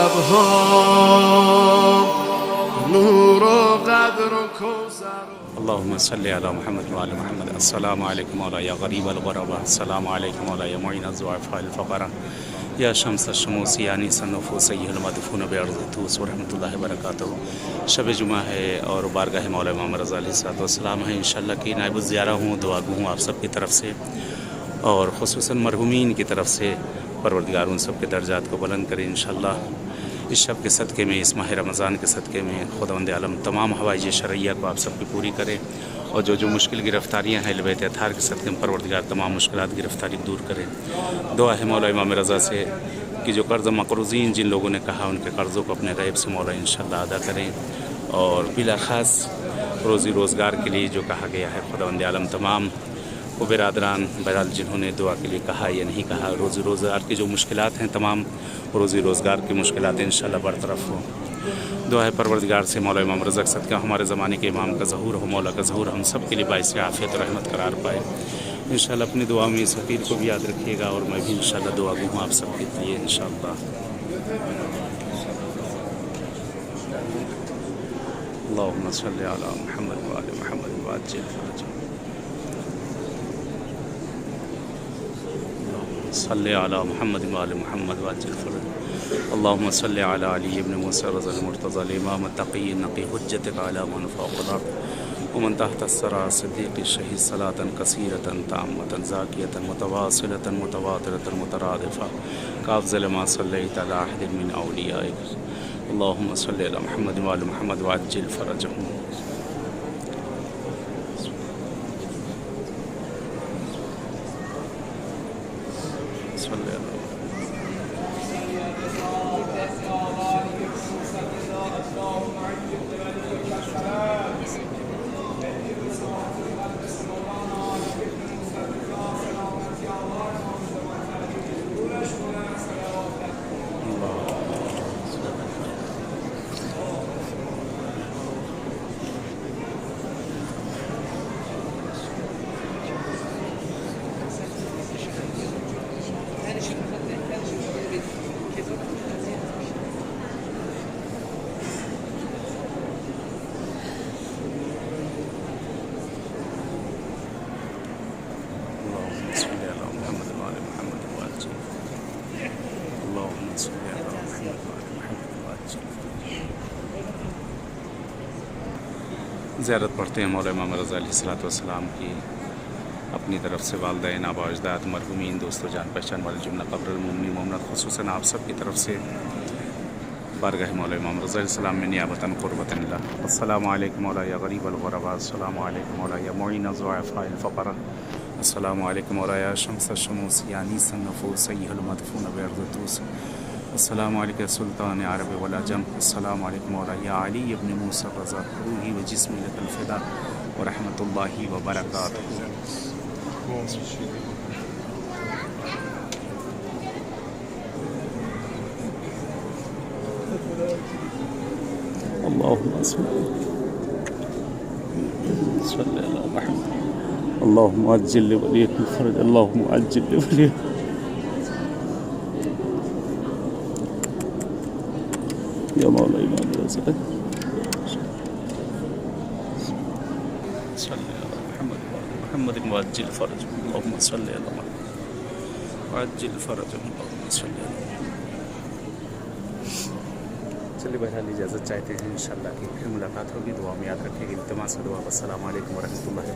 شبها نور و قدر و کوثر. اللهم صل على محمد وعلى محمد. السلام عليكم مولا يا غريب الغرباء. السلام عليكم مولا يا معين الضعفاء الفقراء या शम्स शमूस यानी सन्नफ़ूस मदफून बेअर्ज़तूस वरहमतुल्लाहि वबरकातुहू। शब जुमा है और बारगाह मौला इमाम रज़ा अलैहिस्सलाम है। इंशाअल्लाह की नाइब ज़ियारा हूँ, दुआ गो हूँ आप सब की तरफ से और ख़ुसूसन मरहूमीन की तरफ से। परवरदिगार उन सब के दर्जात को बुलंद करे इंशाअल्लाह। इस शब के सदक़े में, इस माह रमज़ान के सदक़े में खुदावंद आलम तमाम हवाइज शरइया को आप सब की पूरी करे और जो मुश्किल गिरफ़्तारियाँ हैं अहल-ए-बैत अत्हार के सदक़े में परवरदिगार तमाम मुश्किलात गिरफ़्तारी दूर करे। दुआ है मौला इमाम रज़ा से कि जो कर्ज़ मक़रूज़ीन जिन लोगों ने कहा उनके कर्ज़ों को अपने गैब से मौला इंशाअल्लाह अदा करें और बिला ख़ास रोज़ी रोज़गार के लिए जो कहा गया है खुदावंद आलम तमाम वो बिरादरान बहरहाल जिन्होंने दुआ के लिए कहा या नहीं कहा, रोज़ी रोज़गार की जो मुश्किलात हैं तमाम रोज़ी रोज़गार की मुश्किलात इंशाअल्लाह बरतरफ़ हो। दुआ है परवरदिगार से मौला इमाम रज़ा के सदक़ा हमारे ज़माने के इमाम का ज़हूर हो, मौला का ज़हूर हम सब के लिए बाइस आफ़ियत और रहमत करार पाए इंशाअल्लाह। अपनी दुआ में इस फ़कीर को भी याद रखिएगा और मैं भी इंशाअल्लाह दुआ गो हूँ आप सब के लिए इंशाअल्लाह। अल्लाहुम्मा सल्लि अला मुहम्मद व आले मुहम्मद वअज्जिल फ़रजहम। सल्ले अला मुहम्मद व आले मुहम्मद वअज्जिल फ़रजहम। अल्लाहुम्मा सल्लि अला अली इब्न मूसा रज़ल मुर्तज़ल इमाम तक़ी नक़ी हुज्जतक अला मन फ़ौक़ल अर्ज़ व मन तहत अस्सरा सिद्दीक़ शहीद सलातन कसीरतन ताम्मतन ज़ाकियतन मुतवासिलतन मुतवातिरतन मुतरादिफ़ा काफ़ज़ल मा सल्लैता अला अहदिन मिन औलियाइक। अल्लाहुम्मा सल्लि अला मुहम्मद व आले मुहम्मद वअज्जिल फ़रजहम। ज़ियारत पढ़ते हैं मौला इमाम रज़ा अलैहिस्सलाम की अपनी तरफ से वालिदैन आबा अजदाद मरहूमीन दोस्तों जान पहचान वाले जुमला क़ब्रुल मोमिनीन मोमिनात ख़ुसूसन आप सब की तरफ से बारगाह मौला इमाम रज़ा अलैहिस्सलाम में नियाबतन क़ुर्बतन ला। अस्सलामु अलैकुम मौला या गरीब अल-ग़ुरबा। अस्सलामु अलैकुम मौला या मुईन अज़्ज़ुआफ़ा अल-फ़क़रा। अस्सलामु अलैकुम मौला या शम्स शमूस यानी सन्नफ़ूस मदफून बेअर्ज़तूस। अस्सलामु अलैका सुल्तान अरब वल अजम। अस्सलामु अलैकुम मौला या अली इब्न मूसा रज़ा रूही व जिस्मी लकल फ़िदा व रहमतुल्लाहि व बरकातुहू। अल्लाहुम्मा सल्लि अला मुहम्मद। अल्लाहुम्मा अज्जिल लि वलियकुल फ़रज। अल्लाहुम्मा अज्जिल लि वलियकुल या मौला इमाम रज़ा। सल्ले अला मुहम्मद मुहम्मद वअज्जिल फ़रजहम। अल्लाहुम्मा सल्लि अला मुहम्मद वअज्जिल फ़रजहम। अल्लाहुम्मा सल्लि अला। चलिए बहरहाल इजाज़त चाहते हैं इंशाअल्लाह की फिर मुलाकात होगी। दुआ में याद रखिएगा। इल्तिमास दुआ। अस्सलामु अलैकुम व रहमतुल्लाहि।